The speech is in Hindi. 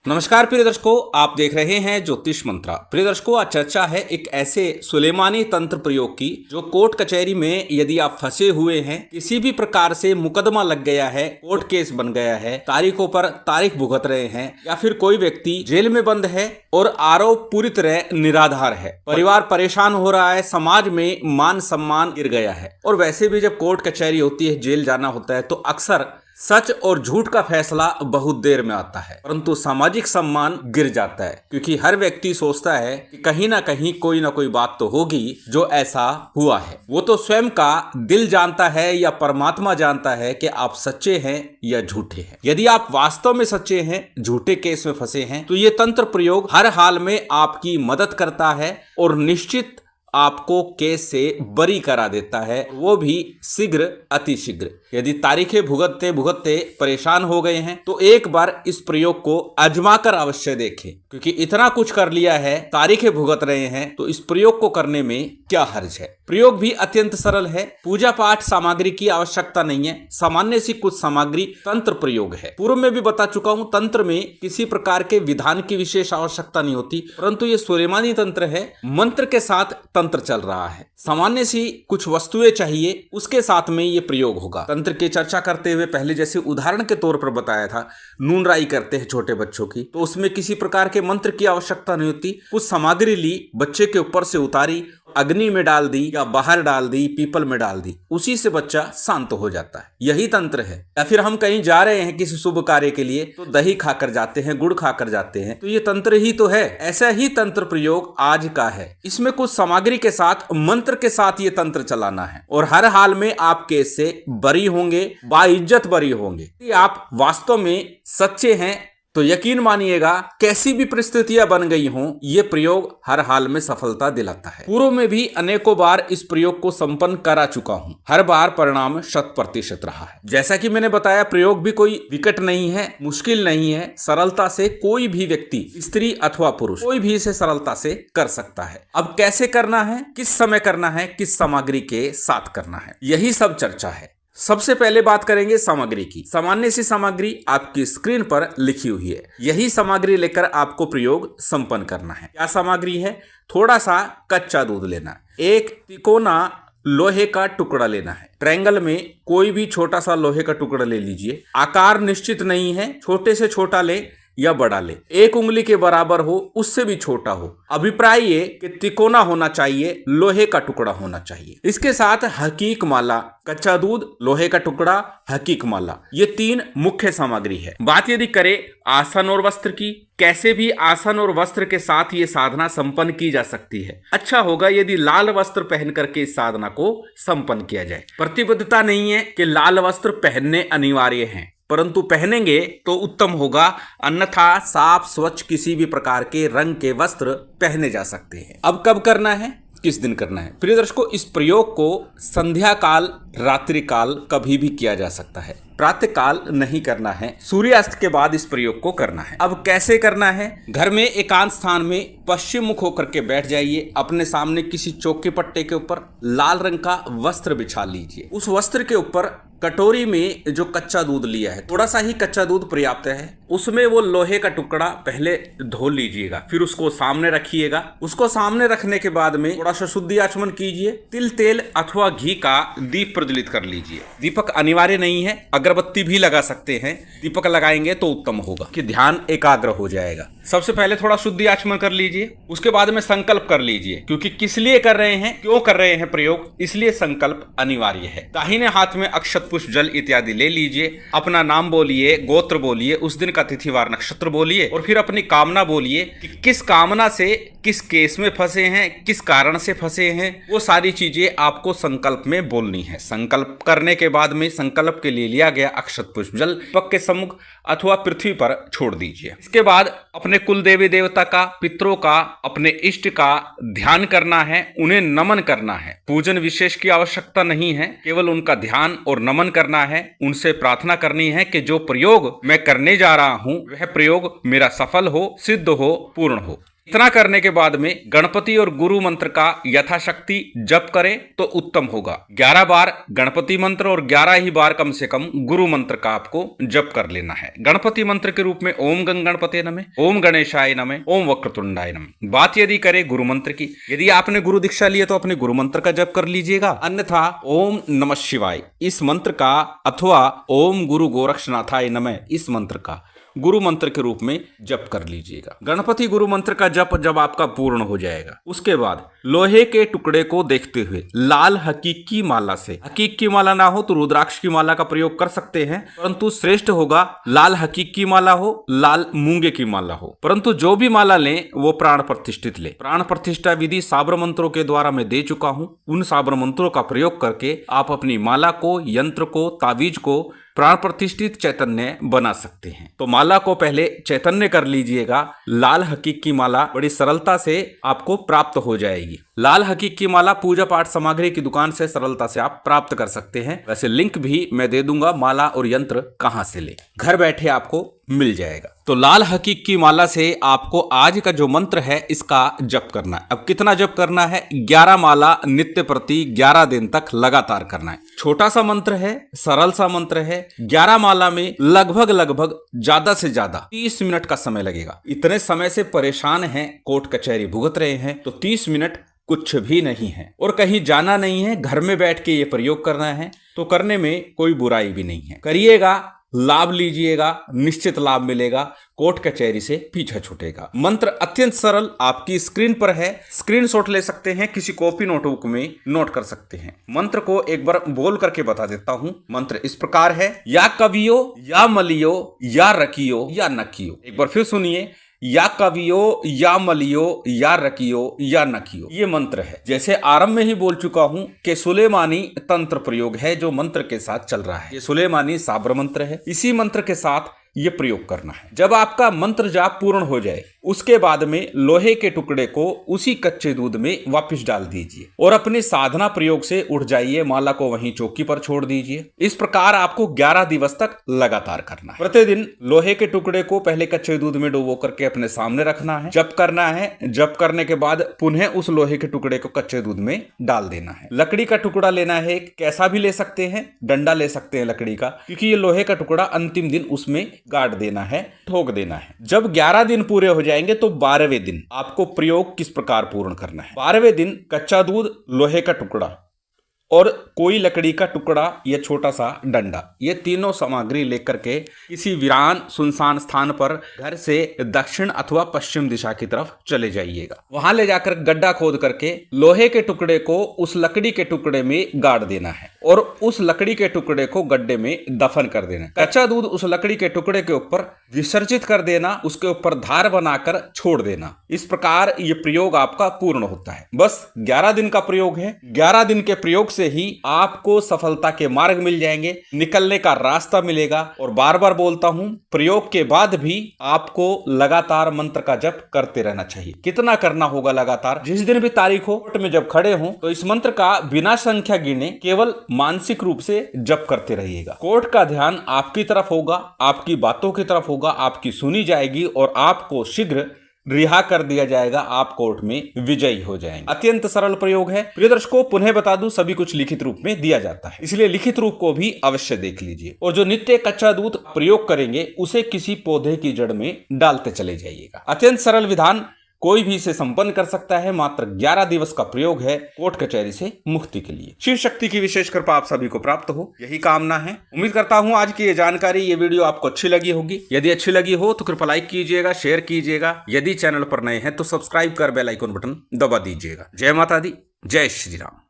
नमस्कार प्रिय दर्शकों, आप देख रहे हैं ज्योतिष मंत्रा। प्रिय दर्शकों, आज चर्चा है एक ऐसे सुलेमानी तंत्र प्रयोग की जो कोर्ट कचहरी में यदि आप फंसे हुए हैं, किसी भी प्रकार से मुकदमा लग गया है, कोर्ट केस बन गया है, तारीखों पर तारीख भुगत रहे हैं, या फिर कोई व्यक्ति जेल में बंद है और आरोप पूरी तरह निराधार है, परिवार परेशान हो रहा है, समाज में मान सम्मान गिर गया है। और वैसे भी जब कोर्ट कचहरी होती है, जेल जाना होता है, तो अक्सर सच और झूठ का फैसला बहुत देर में आता है, परंतु सामाजिक सम्मान गिर जाता है, क्योंकि हर व्यक्ति सोचता है कि कहीं ना कहीं कोई ना कोई बात तो होगी जो ऐसा हुआ है। वो तो स्वयं का दिल जानता है या परमात्मा जानता है कि आप सच्चे हैं या झूठे हैं। यदि आप वास्तव में सच्चे हैं, झूठे केस में फंसे हैं, तो ये तंत्र प्रयोग हर हाल में आपकी मदद करता है और निश्चित आपको केस से बरी करा देता है, वो भी शीघ्र अति शीघ्र। यदि तारीखें भुगतते भुगतते परेशान हो गए हैं तो एक बार इस प्रयोग को आजमा कर अवश्य देखें, क्योंकि इतना कुछ कर लिया है, तारीखें भुगत रहे हैं, तो इस प्रयोग को करने में क्या हर्ज है। प्रयोग भी अत्यंत सरल है, पूजा पाठ सामग्री की आवश्यकता नहीं है, सामान्य सी कुछ सामग्री तंत्र प्रयोग है। पूर्व में भी बता चुका हूं, तंत्र में किसी प्रकार के विधान की विशेष आवश्यकता नहीं होती, परंतु ये सुलेमानी तंत्र है, मंत्र के साथ तंत्र चल रहा है, सामान्य सी कुछ वस्तुएं चाहिए, उसके साथ में ये प्रयोग होगा। तंत्र की चर्चा करते हुए पहले जैसे उदाहरण के तौर पर बताया था, नून राई करते हैं छोटे बच्चों की, तो उसमें किसी प्रकार के मंत्र की आवश्यकता नहीं होती। कुछ सामग्री ली, बच्चे के ऊपर से उतारी, अग्नि में डाल दी या बाहर डाल दी, पीपल में डाल दी, उसी से बच्चा शांत हो जाता है। यही तंत्र है। या फिर हम कहीं जा रहे हैं किसी शुभ कार्य के लिए, तो दही खाकर जाते हैं, गुड़ खाकर जाते हैं, तो ये तंत्र ही तो है। ऐसा ही तंत्र प्रयोग आज का है। इसमें कुछ सामग्री के साथ, मंत्र के साथ ये तंत्र चलाना है और हर हाल में आप केस से बरी होंगे, बाइज्जत बरी होंगे। यदि आप वास्तव में सच्चे हैं तो यकीन मानिएगा, कैसी भी परिस्थितियां बन गई हों, ये प्रयोग हर हाल में सफलता दिलाता है। पूर्व में भी अनेकों बार इस प्रयोग को संपन्न करा चुका हूं, हर बार परिणाम 100% रहा है। जैसा कि मैंने बताया, प्रयोग भी कोई विकट नहीं है, मुश्किल नहीं है, सरलता से कोई भी व्यक्ति, स्त्री अथवा पुरुष, कोई भी इसे सरलता से कर सकता है। अब कैसे करना है, किस समय करना है, किस सामग्री के साथ करना है, यही सब चर्चा है। सबसे पहले बात करेंगे सामग्री की। सामान्य सी सामग्री आपकी स्क्रीन पर लिखी हुई है, यही सामग्री लेकर आपको प्रयोग संपन्न करना है। क्या सामग्री है? थोड़ा सा कच्चा दूध लेना, एक तिकोना लोहे का टुकड़ा लेना है, ट्रायंगल में कोई भी छोटा सा लोहे का टुकड़ा ले लीजिए। आकार निश्चित नहीं है, छोटे से छोटा ले या बड़ा ले, 1 उंगली के बराबर हो, उससे भी छोटा हो। अभिप्राय ये कि तिकोना होना चाहिए, लोहे का टुकड़ा होना चाहिए। इसके साथ हकीक माला, कच्चा दूध, लोहे का टुकड़ा, हकीक माला, ये 3 मुख्य सामग्री है। बात यदि करें आसन और वस्त्र की, कैसे भी आसन और वस्त्र के साथ ये साधना संपन्न की जा सकती है। अच्छा होगा यदि लाल वस्त्र पहन करके इस साधना को संपन्न किया जाए। प्रतिबद्धता नहीं है कि लाल वस्त्र पहनने अनिवार्य हैं, परंतु पहनेंगे तो उत्तम होगा, अन्यथा साफ स्वच्छ किसी भी प्रकार के रंग के वस्त्र पहने जा सकते हैं। अब कब करना है, किस दिन करना है? प्रिय दर्शकों, इस प्रयोग को संध्या काल, रात्रि काल कभी भी किया जा सकता है, प्रातः काल नहीं करना है, सूर्यास्त के बाद इस प्रयोग को करना है। अब कैसे करना है? घर में एकांत स्थान में पश्चिम मुख होकर के बैठ जाइए, अपने सामने किसी चौके पट्टे के ऊपर लाल रंग का वस्त्र बिछा लीजिए। उस वस्त्र के ऊपर कटोरी में जो कच्चा दूध लिया है, थोड़ा सा ही कच्चा दूध पर्याप्त है, उसमें वो लोहे का टुकड़ा पहले धो लीजिएगा, फिर उसको सामने रखिएगा। उसको सामने रखने के बाद में थोड़ा सा शुद्धि आचमन कीजिए, तिल तेल अथवा घी का दीप प्रज्वलित कर लीजिए। दीपक अनिवार्य नहीं है, अगरबत्ती भी लगा सकते हैं, दीपक लगाएंगे तो उत्तम होगा कि ध्यान एकाग्र हो जाएगा। सबसे पहले थोड़ा शुद्धि आचमन कर लीजिए, उसके बाद में संकल्प कर लीजिए, क्योंकि किस लिए कर रहे हैं, क्यों कर रहे हैं प्रयोग, इसलिए संकल्प अनिवार्य है। दाहिने हाथ में अक्षत पुष्प जल इत्यादि ले लीजिए, अपना नाम बोलिए, गोत्र बोलिए, उस दिन का तिथिवार नक्षत्र बोलिए और फिर अपनी कामना बोलिए कि किस कामना से, किस केस में फंसे हैं, किस कारण से फंसे हैं, वो सारी चीजें आपको संकल्प में बोलनी है। संकल्प करने के बाद में संकल्प के लिए लिया गया अक्षत पुष्प जल पक के सम्मुख अथवा पृथ्वी पर छोड़ दीजिए। इसके बाद अपने कुल देवी देवता का, पितरों का, अपने इष्ट का ध्यान करना है, उन्हें नमन करना है। पूजन विशेष की आवश्यकता नहीं है, केवल उनका ध्यान और नमन करना है। उनसे प्रार्थना करनी है कि जो प्रयोग मैं करने जा रहा हूं वह प्रयोग मेरा सफल हो, सिद्ध हो, पूर्ण हो। इतना करने के बाद में गणपति और गुरु मंत्र का यथाशक्ति जप करें तो उत्तम होगा। 11 बार गणपति मंत्र और 11 ही बार कम से कम गुरु मंत्र का आपको जप कर लेना है। गणपति मंत्र के रूप में ओम गं गणपते नमः, ओम गणेशाय नमः, ओम वक्रतुंडाय नमः। बात यदि करें गुरु मंत्र की, यदि आपने गुरु दीक्षा ली है तो अपने गुरु मंत्र का जप कर लीजिएगा, अन्यथा ओम नमः शिवाय इस मंत्र का अथवा ओम गुरु गोरक्षनाथाय नमः इस मंत्र का गुरु मंत्र के रूप में जप कर लीजिएगा। गणपति गुरु मंत्र का जप जब आपका पूर्ण हो जाएगा, उसके बाद लोहे के टुकड़े को देखते हुए लाल हकीक की माला से, हकीक की माला ना हो तो रुद्राक्ष की माला का प्रयोग कर सकते हैं, परंतु श्रेष्ठ होगा लाल हकीक की माला हो, लाल मूंगे की माला हो। परंतु जो भी माला लें वो प्राण प्रतिष्ठित ले। प्राण प्रतिष्ठा विधि साबर मंत्रों के द्वारा मैं दे चुका हूं। उन साबर मंत्रों का प्रयोग करके आप अपनी माला को, यंत्र को, तावीज को प्राण प्रतिष्ठित चैतन्य बना सकते हैं। तो माला को पहले चैतन्य कर लीजिएगा। लाल हकीक की माला बड़ी सरलता से आपको प्राप्त हो जाएगी। लाल हकीक की माला पूजा पाठ सामग्री की दुकान से सरलता से आप प्राप्त कर सकते हैं। वैसे लिंक भी मैं दे दूंगा माला और यंत्र कहां से ले, घर बैठे आपको मिल जाएगा। तो लाल हकीक की माला से आपको आज का जो मंत्र है इसका जप करना है। अब कितना जप करना है? 11 माला नित्य प्रति 11 दिन तक लगातार करना है। छोटा सा मंत्र है, सरल सा मंत्र है। 11 माला में लगभग ज्यादा से ज्यादा 30 मिनट का समय लगेगा। इतने समय से परेशान हैं, कोर्ट कचहरी भुगत रहे हैं, तो 30 मिनट कुछ भी नहीं है और कहीं जाना नहीं है, घर में बैठ के ये प्रयोग करना है, तो करने में कोई बुराई भी नहीं है। करिएगा, लाभ लीजिएगा, निश्चित लाभ मिलेगा, कोर्ट कचहरी से पीछा छूटेगा। मंत्र अत्यंत सरल आपकी स्क्रीन पर है, स्क्रीनशॉट ले सकते हैं, किसी कॉपी नोटबुक में नोट कर सकते हैं। मंत्र को एक बार बोल करके बता देता हूं। मंत्र इस प्रकार है, या कवियो, या मलियो, या रखियो, या नकियो। एक बार फिर सुनिए, या कवियो, या मलियो, या रकियो, या नकियो। ये मंत्र है। जैसे आरंभ में ही बोल चुका हूं कि सुलेमानी तंत्र प्रयोग है जो मंत्र के साथ चल रहा है। ये सुलेमानी साबर मंत्र है। इसी मंत्र के साथ ये प्रयोग करना है। जब आपका मंत्र जाप पूर्ण हो जाए उसके बाद में लोहे के टुकड़े को उसी कच्चे दूध में वापस डाल दीजिए और अपनी साधना प्रयोग से उठ जाइए। माला को वहीं चौकी पर छोड़ दीजिए। इस प्रकार आपको 11 दिवस तक लगातार करना है। प्रतिदिन लोहे के टुकड़े को पहले कच्चे दूध में डुबो करके अपने सामने रखना है, जप करना है। जप करने के बाद पुनः उस लोहे के टुकड़े को कच्चे दूध में डाल देना है। लकड़ी का टुकड़ा लेना है, कैसा भी ले सकते हैं, डंडा ले सकते हैं लकड़ी का, क्योंकि ये लोहे का टुकड़ा अंतिम दिन उसमें गाड़ देना है, ठोक देना है। जब 11 दिन पूरे हो जाएंगे तो 12वें दिन आपको प्रयोग किस प्रकार पूर्ण करना है। 12वें दिन कच्चा दूध, लोहे का टुकड़ा और कोई लकड़ी का टुकड़ा या छोटा सा डंडा, ये तीनों सामग्री लेकर के किसी वीरान सुनसान स्थान पर घर से दक्षिण अथवा पश्चिम दिशा की तरफ चले जाइएगा। वहां ले जाकर गड्ढा खोद करके लोहे के टुकड़े को उस लकड़ी के टुकड़े में गाड़ देना है और उस लकड़ी के टुकड़े को गड्ढे में दफन कर देना। कच्चा दूध उस लकड़ी के टुकड़े के ऊपर विसर्जित कर देना, उसके ऊपर धार बनाकर छोड़ देना। इस प्रकार ये प्रयोग आपका पूर्ण होता है। बस 11 दिन का प्रयोग है। 11 दिन के प्रयोग से ही आपको सफलता के मार्ग मिल जाएंगे, निकलने का रास्ता मिलेगा। और बार बार बोलता हूं, प्रयोग के बाद भी आपको लगातार मंत्र का जप करते रहना चाहिए। कितना करना होगा लगातार? जिस दिन भी तारीख हो, कोर्ट में जब खड़े हो तो इस मंत्र का बिना संख्या गिने केवल मानसिक रूप से जप करते रहिएगा। कोर्ट का ध्यान आपकी तरफ होगा, आपकी बातों की तरफ होगा, आपकी सुनी जाएगी और आपको शीघ्र रिहा कर दिया जाएगा। आप कोर्ट में विजयी हो जाएंगे। अत्यंत सरल प्रयोग है। प्रिय दर्शकों, पुनः बता दूं, सभी कुछ लिखित रूप में दिया जाता है, इसलिए लिखित रूप को भी अवश्य देख लीजिए। और जो नित्य कच्चा दूध प्रयोग करेंगे उसे किसी पौधे की जड़ में डालते चले जाइएगा। अत्यंत सरल विधान, कोई भी इसे संपन्न कर सकता है। मात्र 11 दिवस का प्रयोग है कोर्ट कचहरी से मुक्ति के लिए। शिव शक्ति की विशेष कृपा आप सभी को प्राप्त हो, यही कामना है। उम्मीद करता हूं आज की ये जानकारी, ये वीडियो आपको अच्छी लगी होगी। यदि अच्छी लगी हो तो कृपया लाइक कीजिएगा, शेयर कीजिएगा। यदि चैनल पर नए हैं तो सब्सक्राइब कर बेल आइकन बटन दबा दीजिएगा। जय माता दी, जय श्री राम।